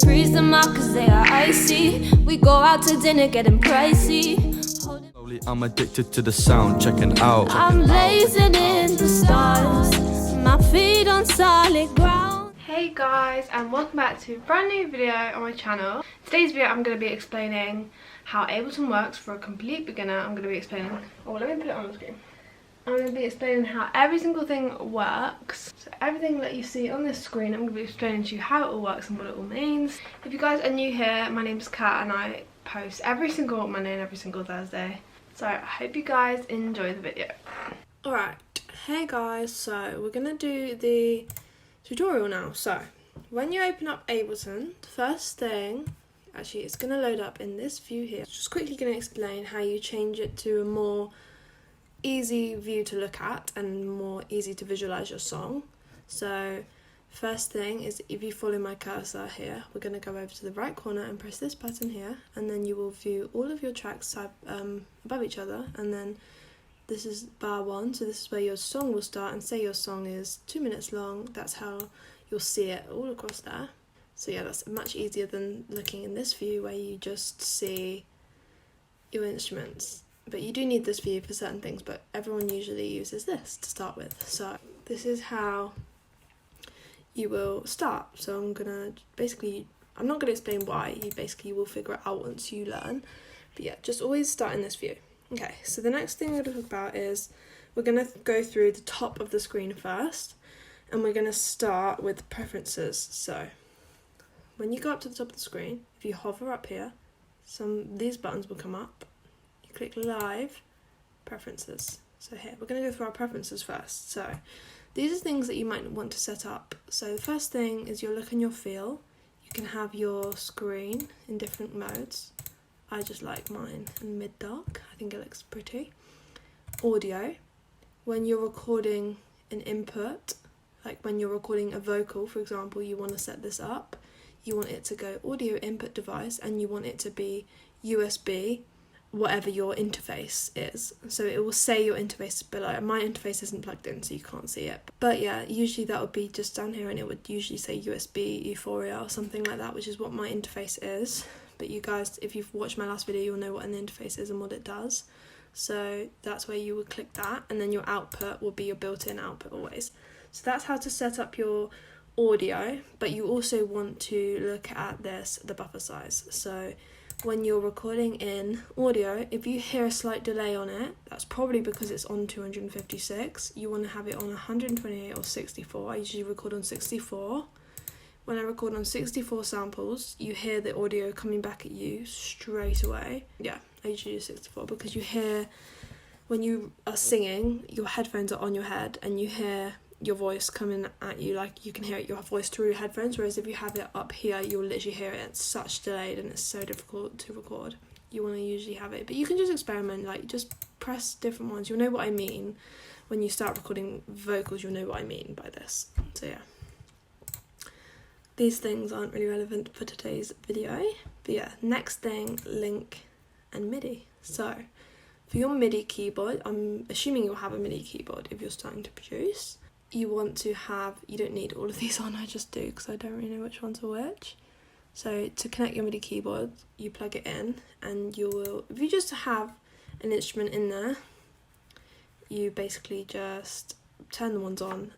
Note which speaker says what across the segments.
Speaker 1: Freeze them out cause they are icy. We go out to dinner getting pricey.
Speaker 2: Slowly I'm addicted to the sound, checking out.
Speaker 1: I'm blazing in the stars, my feet on solid ground.
Speaker 3: Hey guys, and welcome back to a brand new video on my channel. Today's video I'm going to be explaining how Ableton works for a complete beginner. I'm going to be explaining, let me put it on the screen. I'm going to be explaining how every single thing works. So everything that you see on this screen, I'm going to be explaining to you how it all works and what it all means. If you guys are new here, my name's Kat and I post every single Monday and every single Thursday. So I hope you guys enjoy the video. Alright, hey guys, so we're going to do the tutorial now. So when you open up Ableton, the first thing, actually it's going to load up in this view here. Just quickly going to explain how you change it to a more easy view to look at and more easy to visualize your song. So first thing is, if you follow my cursor here, we're going to go over to the right corner and press this button here, and then you will view all of your tracks above each other, and then this is bar 1, so this is where your song will start, and say your song is 2 minutes long, that's how you'll see it all across there. So yeah, that's much easier than looking in this view where you just see your instruments. But you do need this view for certain things, but everyone usually uses this to start with. So this is how you will start. So I'm not gonna explain why, you will figure it out once you learn. But yeah, just always start in this view. Okay, so the next thing we're gonna talk about is, we're gonna go through the top of the screen first, and we're gonna start with preferences. So when you go up to the top of the screen, if you hover up here, these buttons will come up. Click live, preferences. So here, we're going to go through our preferences first. So these are things that you might want to set up. So the first thing is your look and your feel. You can have your screen in different modes. I just like mine in mid-dark. I think it looks pretty. Audio. When you're recording an input, like when you're recording a vocal, for example, you want to set this up. You want it to go audio input device, and you want it to be USB, whatever your interface is. So it will say your interface below. My interface isn't plugged in, so you can't see it. But yeah, usually that would be just down here, and it would usually say USB Euphoria or something like that, which is what my interface is. But you guys, if you've watched my last video, you'll know what an interface is and what it does. So that's where you would click that, and then your output will be your built-in output always. So that's how to set up your audio, but you also want to look at the buffer size. So when you're recording in audio, if you hear a slight delay on it, that's probably because it's on 256. You want to have it on 128 or 64. I usually record on 64. When I record on 64 samples, you hear the audio coming back at you straight away. Yeah, I usually use 64 because you hear, when you are singing, your headphones are on your head and you hear your voice coming at you, like you can hear your voice through your headphones, whereas if you have it up here, you'll literally hear it. It's such delayed and it's so difficult to record. You want to usually have it, but you can just experiment, like just press different ones. You'll know what I mean when you start recording vocals. You'll know what I mean by this. So yeah, these things aren't really relevant for today's video, but yeah, next thing, link and MIDI. So for your MIDI keyboard, I'm assuming you'll have a MIDI keyboard if you're starting to produce. You want to have, you don't need all of these on, I just do because I don't really know which ones are which. So to connect your MIDI keyboard, you plug it in, and you will, if you just have an instrument in there, you basically just turn the ones on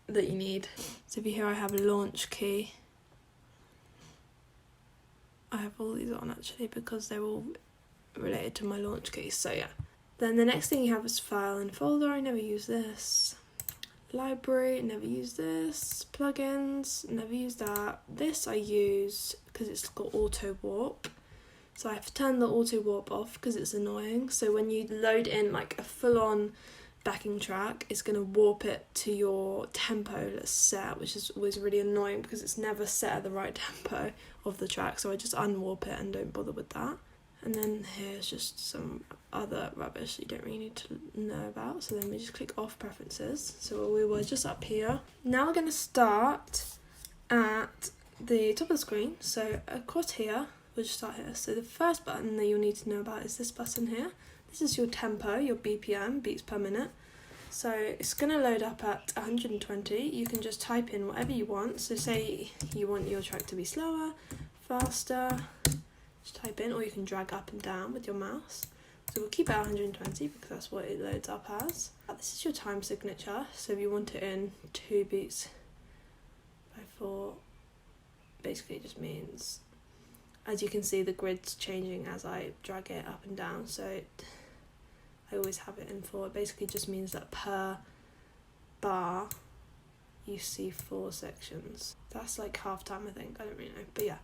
Speaker 3: that you need. So if you hear I have a launch key, I have all these on actually because they're all related to my launch keys, so yeah. Then the next thing you have is file and folder. I never use this. Library, never use this. Plugins, never use that. This I use because it's got auto warp, so I have to turn the auto warp off because it's annoying. So when you load in like a full-on backing track, it's going to warp it to your tempo that's set, which is always really annoying because it's never set at the right tempo of the track, so I just unwarp it and don't bother with that. And then here's just some other rubbish that you don't really need to know about. So then we just click off preferences. So we were just up here. Now we're going to start at the top of the screen. So across here, we'll just start here. So the first button that you'll need to know about is this button here. This is your tempo, your BPM, beats per minute. So it's going to load up at 120. You can just type in whatever you want. So say you want your track to be slower, faster, just type in, or you can drag up and down with your mouse. So we'll keep it at 120 because that's what it loads up as. This is your time signature. So if you want it in 2 beats by 4, basically it just means, as you can see, the grid's changing as I drag it up and down. So I always have it in 4. It basically just means that per bar you see 4 sections. That's like half time, I think. I don't really know. But yeah,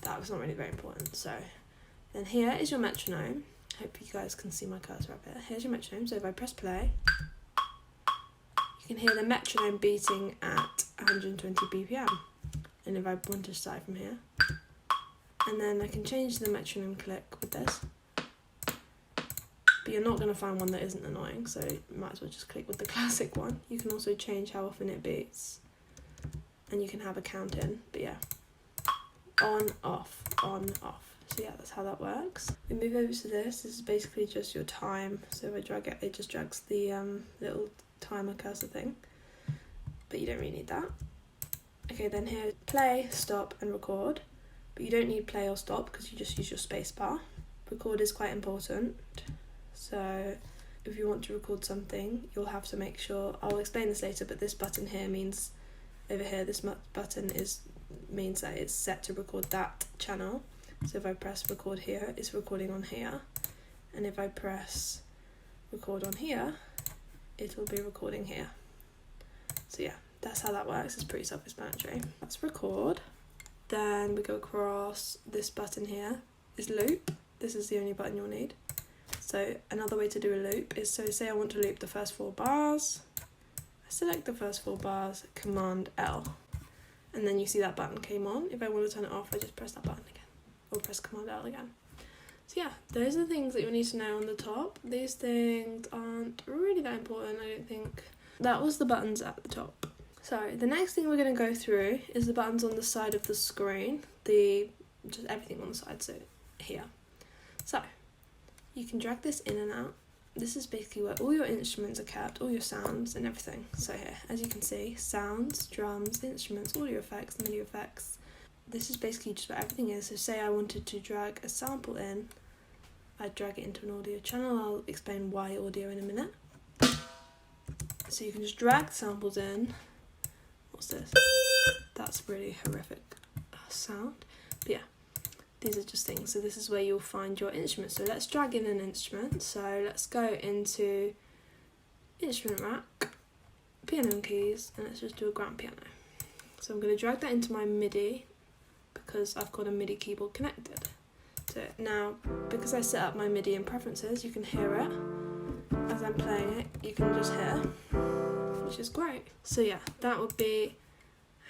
Speaker 3: that was not really very important. So then here is your metronome. Hope you guys can see my cursor up here. Here's your metronome. So if I press play, you can hear the metronome beating at 120 BPM. And if I want to start from here, and then I can change the metronome click with this. But you're not going to find one that isn't annoying, so you might as well just click with the classic one. You can also change how often it beats, and you can have a count in. But yeah, on, off, on, off. So yeah, that's how that works. We move over to this. This is basically just your time. So if I drag it, it just drags the little timer cursor thing. But you don't really need that. Okay, then here, play, stop, and record. But you don't need play or stop because you just use your space bar. Record is quite important. So if you want to record something, you'll have to make sure, I'll explain this later, but this button here means, over here, this button means that it's set to record that channel. So if I press record here, it's recording on here. And if I press record on here, it'll be recording here. So yeah, that's how that works. It's pretty self-explanatory. That's record. Then we go across. This button here is loop. This is the only button you'll need. So another way to do a loop is, so say I want to loop the first 4 bars. I select the first 4 bars, Command L. And then you see that button came on. If I want to turn it off, I just press that button again. Or press Command L again. So yeah, those are the things that you need to know on the top. These things aren't really that important, I don't think. That was the buttons at the top. So the next thing we're going to go through is the buttons on the side of the screen. Just everything on the side, so here. So you can drag this in and out. This is basically where all your instruments are kept, all your sounds and everything. So here, as you can see, sounds, drums, instruments, audio effects, MIDI effects. This is basically just where everything is. So say I wanted to drag a sample in, I'd drag it into an audio channel. I'll explain why audio in a minute. So you can just drag samples in. What's this? That's really horrific sound. But yeah, these are just things. So this is where you'll find your instrument. So let's drag in an instrument. So let's go into instrument rack, piano and keys, and let's just do a grand piano. So I'm going to drag that into my MIDI because I've got a MIDI keyboard connected to it. Now, because I set up my MIDI in preferences, you can hear it. As I'm playing it, you can just hear, which is great. So yeah, that would be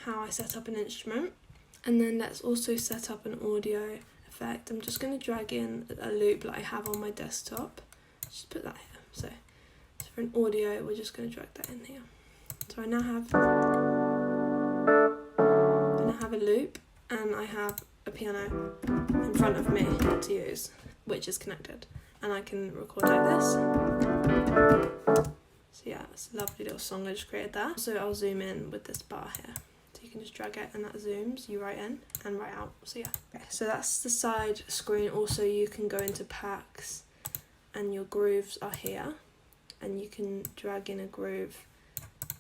Speaker 3: how I set up an instrument. And then let's also set up an audio effect. I'm just going to drag in a loop that I have on my desktop. Just put that here. So for an audio, we're just going to drag that in here. So I now have a loop, and I have a piano in front of me to use, which is connected. And I can record like this. So yeah, it's a lovely little song I just created there. So I'll zoom in with this bar here. So you can just drag it and that zooms you right in and right out. So yeah. Okay, so that's the side screen. Also you can go into packs and your grooves are here. And you can drag in a groove.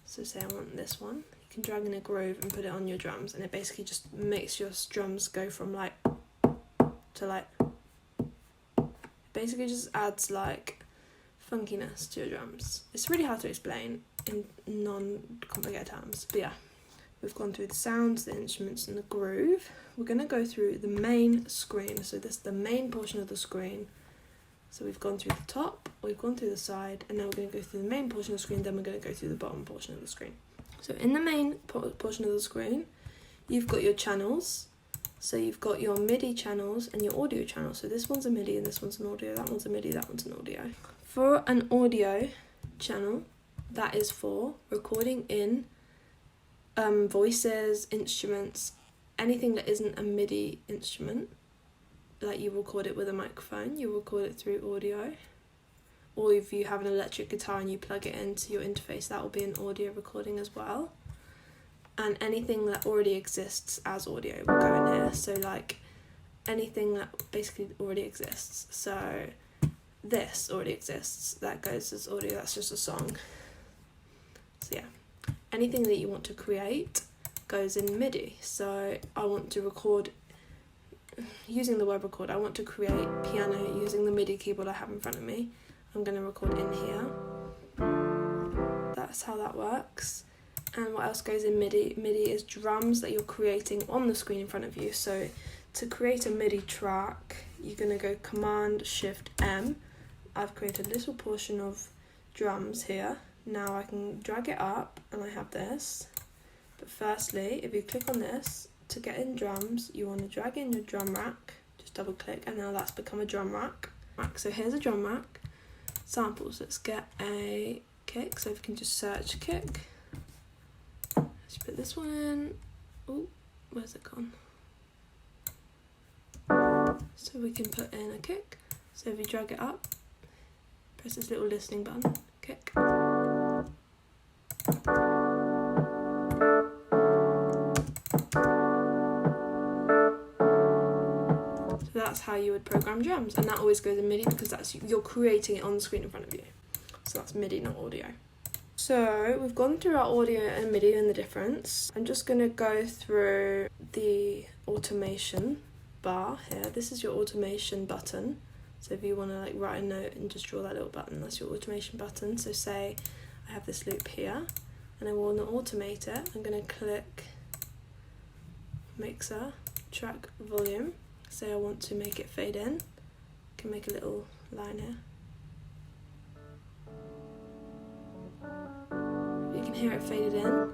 Speaker 3: So say I want this one. You can drag in a groove and put it on your drums, and it basically just makes your drums go from like to like. Basically just adds like funkiness to your drums. It's really hard to explain in non-complicated terms, but yeah, we've gone through the sounds, the instruments and the groove. We're going to go through the main screen. So this is the main portion of the screen. So we've gone through the top, we've gone through the side, and now we're going to go through the main portion of the screen, then we're going to go through the bottom portion of the screen. So in the main portion of the screen, you've got your channels. So you've got your MIDI channels and your audio channels. So this one's a MIDI and this one's an audio, that one's a MIDI, that one's an audio. For an audio channel, that is for recording in voices, instruments, anything that isn't a MIDI instrument. Like you record it with a microphone, you record it through audio. or if you have an electric guitar and you plug it into your interface, that will be an audio recording as well. And anything that already exists as audio will go in here. So like anything that basically already exists. So this already exists, that goes as audio, that's just a song. So yeah, anything that you want to create goes in MIDI. So I want to record, using the web record, I want to create piano using the MIDI keyboard I have in front of me. I'm going to record in here. That's how that works. And what else goes in MIDI? MIDI is drums that you're creating on the screen in front of you. So to create a MIDI track, you're going to go Command Shift M. I've created a little portion of drums here. Now I can drag it up and I have this. But firstly, if you click on this, to get in drums, you want to drag in your drum rack. Just double click and now that's become a drum rack. So here's a drum rack. Samples, let's get a kick. So if you can just search kick. Let's put this one in. Oh, where's it gone? So we can put in a kick. So if you drag it up, press this little listening button, kick. So that's how you would program drums, and that always goes in MIDI because that's you're creating it on the screen in front of you. So that's MIDI, not audio. So we've gone through our audio and MIDI and the difference. I'm just going to go through the automation bar here. This is your automation button. So if you want to like write a note and just draw that little button, that's your automation button. So say I have this loop here and I want to automate it. I'm going to click mixer, track volume. Say I want to make it fade in. I can make a little line here. You can hear it faded in.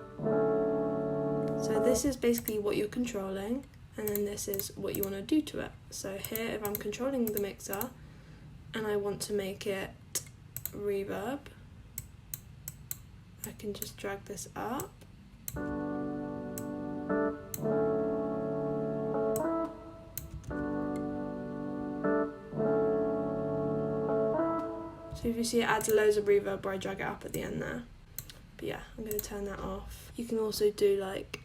Speaker 3: So this is basically what you're controlling, and then this is what you want to do to it. So here, if I'm controlling the mixer and I want to make it reverb, I can just drag this up. So if you see, it adds loads of reverb where I drag it up at the end there. But yeah, I'm going to turn that off. You can also do like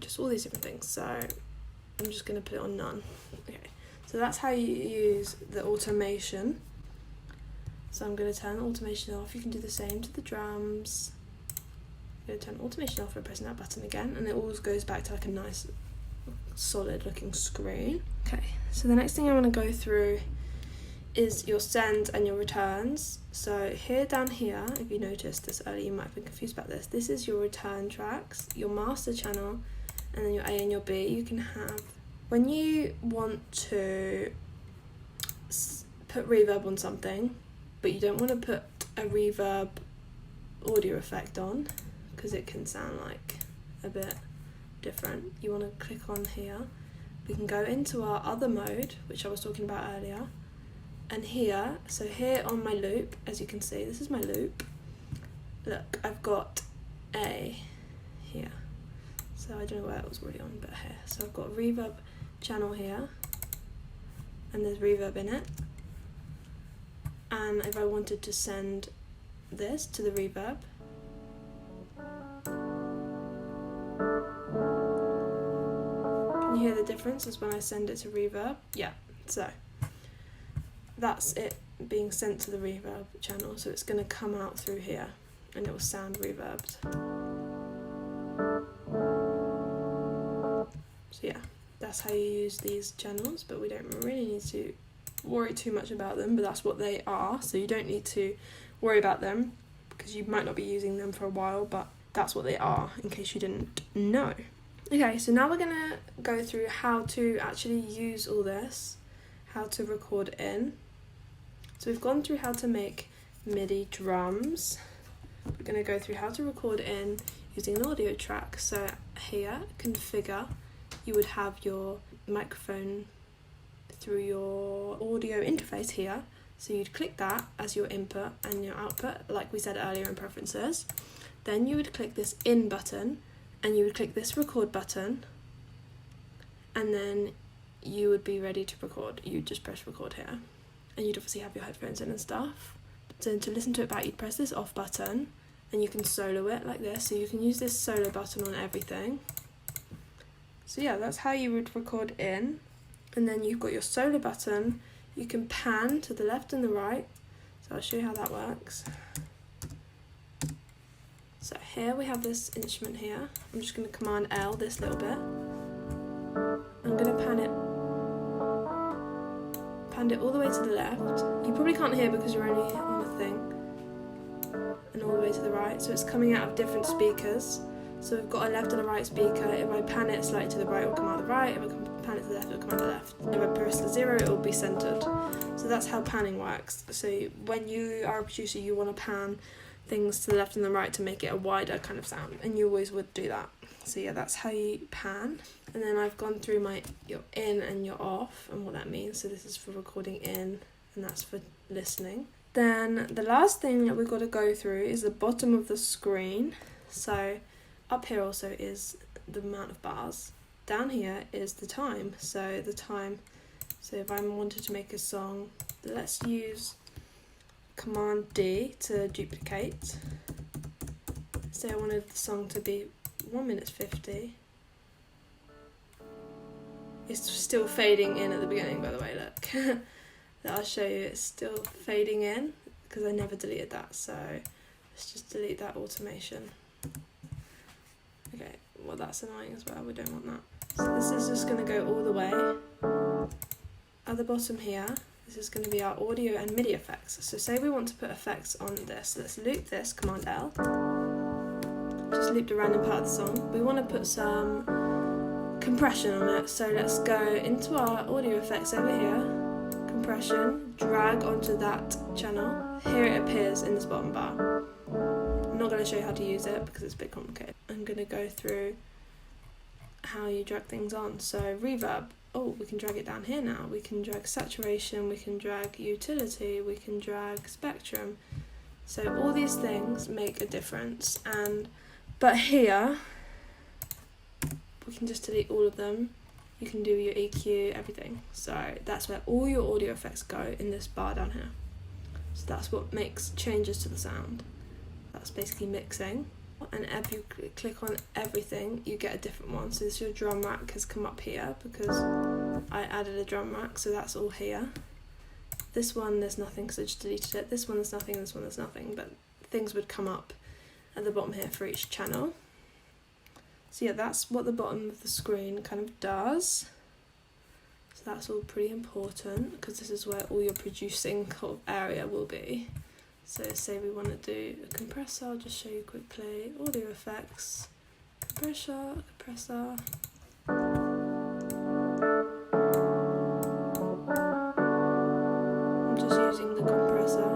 Speaker 3: just all these different things. So I'm just going to put it on none. Okay, so that's how you use the automation. So I'm going to turn the automation off. You can do the same to the drums. I'm going to turn automation off by pressing that button again, and it always goes back to like a nice solid looking screen. Okay, so the next thing I want to go through is your send and your returns. So here down here, if you noticed this earlier, you might have been confused about this. This is your return tracks, your master channel, and then your A and your B. You can have, when you want to put reverb on something, but you don't want to put a reverb audio effect on, because it can sound like a bit different. You want to click on here. We can go into our other mode, which I was talking about earlier. And here, so here on my loop, as you can see, this is my loop. Look, I've got A here. So I don't know where it was already on, but here. So I've got a reverb channel here, and there's reverb in it. And if I wanted to send this to the reverb, can you hear the difference as when I send it to reverb? Yeah, so that's it being sent to the reverb channel, so it's going to come out through here and it will sound reverbed. So yeah, that's how you use these channels, but we don't really need to worry too much about them, but that's what they are, so you don't need to worry about them because you might not be using them for a while, but that's what they are in case you didn't know. Okay, so now we're going to go through how to actually use all this, how to record in. So we've gone through how to make MIDI drums. We're going to go through how to record in using an audio track. So here, configure, you would have your microphone through your audio interface here. So you'd click that as your input and your output, like we said earlier in preferences. Then you would click this in button and you would click this record button, and then you would be ready to record. You'd just press record here. And you'd obviously have your headphones in and stuff. So to listen to it back, you'd press this off button and you can solo it like this. So you can use this solo button on everything. So yeah, that's how you would record in. And then you've got your solo button. You can pan to the left and the right. So I'll show you how that works. So here we have this instrument here. I'm just going to Command L this little bit. I'm going to pan it all the way to the left. You probably can't hear because you're only on the thing. And all the way to the right. So it's coming out of different speakers. So we've got a left and a right speaker. If I pan it slightly to the right, it will come out the right. If I pan it to the left, it will come out the left. If I press the 0, it will be centered. So that's how panning works. So when you are a producer, you want to pan things to the left and the right to make it a wider kind of sound, and you always would do that. So yeah, that's how you pan. And then I've gone through your in and your off and what that means. So this is for recording in and that's for listening. Then the last thing that we've got to go through is the bottom of the screen. So up here also is the amount of bars. Down here is the time. So the time, so if I wanted to make a song, let's use Command D to duplicate. Say I wanted the song to be 1 minute 50. It's still fading in at the beginning, by the way, look. I'll show you, it's still fading in because I never deleted that, so let's just delete that automation. Okay, well that's annoying as well, we don't want that. So this is just going to go all the way. At the bottom here, this is going to be our audio and MIDI effects. So say we want to put effects on this. Let's loop this, Command L. Just loop the random part of the song. We want to put some compression on it. So let's go into our audio effects over here. Compression, drag onto that channel. Here it appears in this bottom bar. I'm not going to show you how to use it because it's a bit complicated. I'm going to go through how you drag things on. So reverb. Oh, we can drag it down here now. We can drag saturation, we can drag utility, we can drag spectrum. So all these things make a difference. But here, we can just delete all of them. You can do your EQ, everything. So that's where all your audio effects go, in this bar down here. So that's what makes changes to the sound. That's basically mixing. And if you click on everything, you get a different one. So this, your drum rack has come up here because I added a drum rack, so that's all here. This one there's nothing because I just deleted it. This one there's nothing, this one there's nothing, but things would come up at the bottom here for each channel. So yeah, that's what the bottom of the screen kind of does. So that's all pretty important because this is where all your producing area will be. So say we want to do a compressor, I'll just show you quickly. Audio effects, compressor. I'm just using the compressor.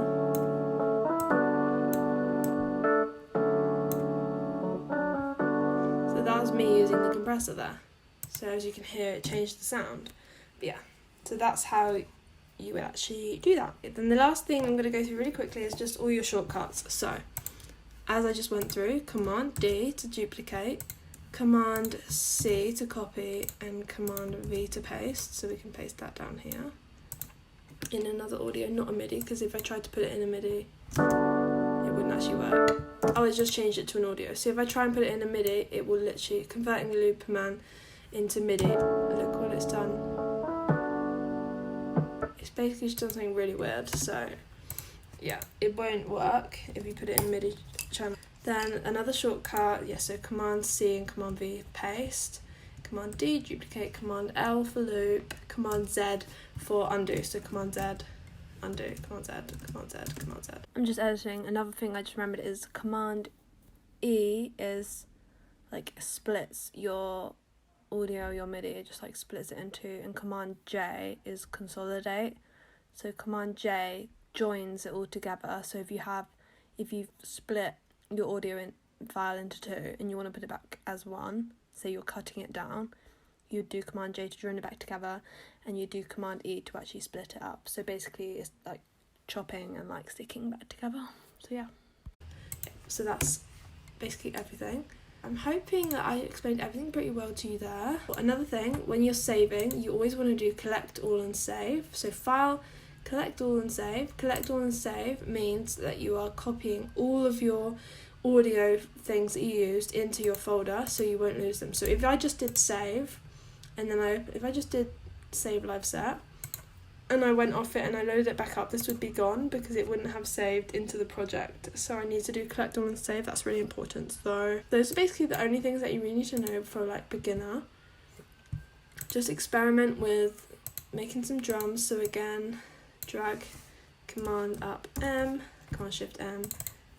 Speaker 3: So that was me using the compressor there. So as you can hear, it changed the sound. But yeah, so that's how you would actually do that. Then the last thing I'm going to go through really quickly is just all your shortcuts. So as I just went through, Command D to duplicate, Command C to copy, and Command V to paste. So we can paste that down here in another audio, not a MIDI, because if I tried to put it in a MIDI, it wouldn't actually work. I would just change it to an audio. So if I try and put it in a MIDI, it will literally, converting the Loopman into MIDI, look what it's done. It's basically just done something really weird, so yeah, it won't work if you put it in MIDI channel. Then another shortcut, so Command C and Command V paste, Command D duplicate, Command L for loop, Command Z for undo. So Command Z, undo, Command Z, Command Z, Command Z. I'm just editing. Another thing I just remembered is Command E is like splits your audio, your MIDI, it just like splits it in two, and Command J is consolidate. So Command J joins it all together. So if you've split your audio file into two and you want to put it back as one, say you're cutting it down, you do Command J to join it back together, and you do Command E to actually split it up. So basically it's like chopping and like sticking back together. So yeah, so that's basically everything. I'm hoping that I explained everything pretty well to you there. Another thing, when you're saving, you always want to do collect all and save. So file, collect all and save. Collect all and save means that you are copying all of your audio things that you used into your folder so you won't lose them. So if I just did save, and then if I just did save live set, and I went off it and I loaded it back up, this would be gone because it wouldn't have saved into the project. So I need to do collect all and save. That's really important. So those are basically the only things that you really need to know for like beginner. Just experiment with making some drums. So again, drag command up M, command shift M.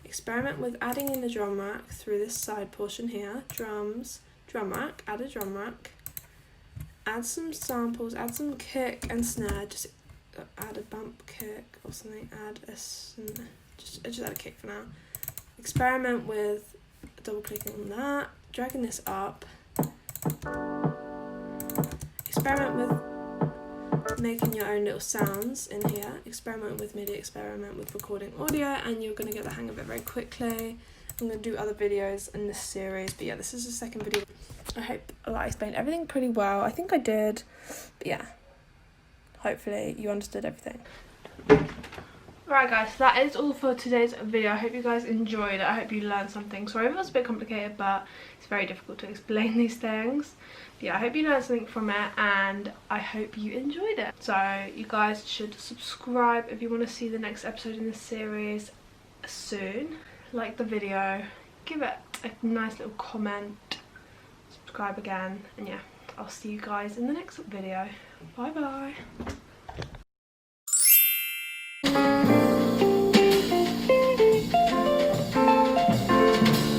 Speaker 3: Experiment with adding in the drum rack through this side portion here. Drums, drum rack, add a drum rack. Add some samples, add some kick and snare, just add a bump kick or something, just add a kick for now. Experiment with double clicking on that, dragging this up. Experiment with making your own little sounds in here. Experiment with MIDI, experiment with recording audio, and you're going to get the hang of it very quickly. I'm going to do other videos in this series, but yeah, this is the second video. I hope I explained everything pretty well. I think I did, but yeah, hopefully you understood everything. Alright guys, so that is all for today's video. I hope you guys enjoyed it. I hope you learned something. Sorry if it was a bit complicated, but it's very difficult to explain these things. But yeah, I hope you learned something from it, and I hope you enjoyed it. So you guys should subscribe if you want to see the next episode in this series soon. Like the video, give it a nice little comment, subscribe again, and yeah, I'll see you guys in the next video. Bye bye.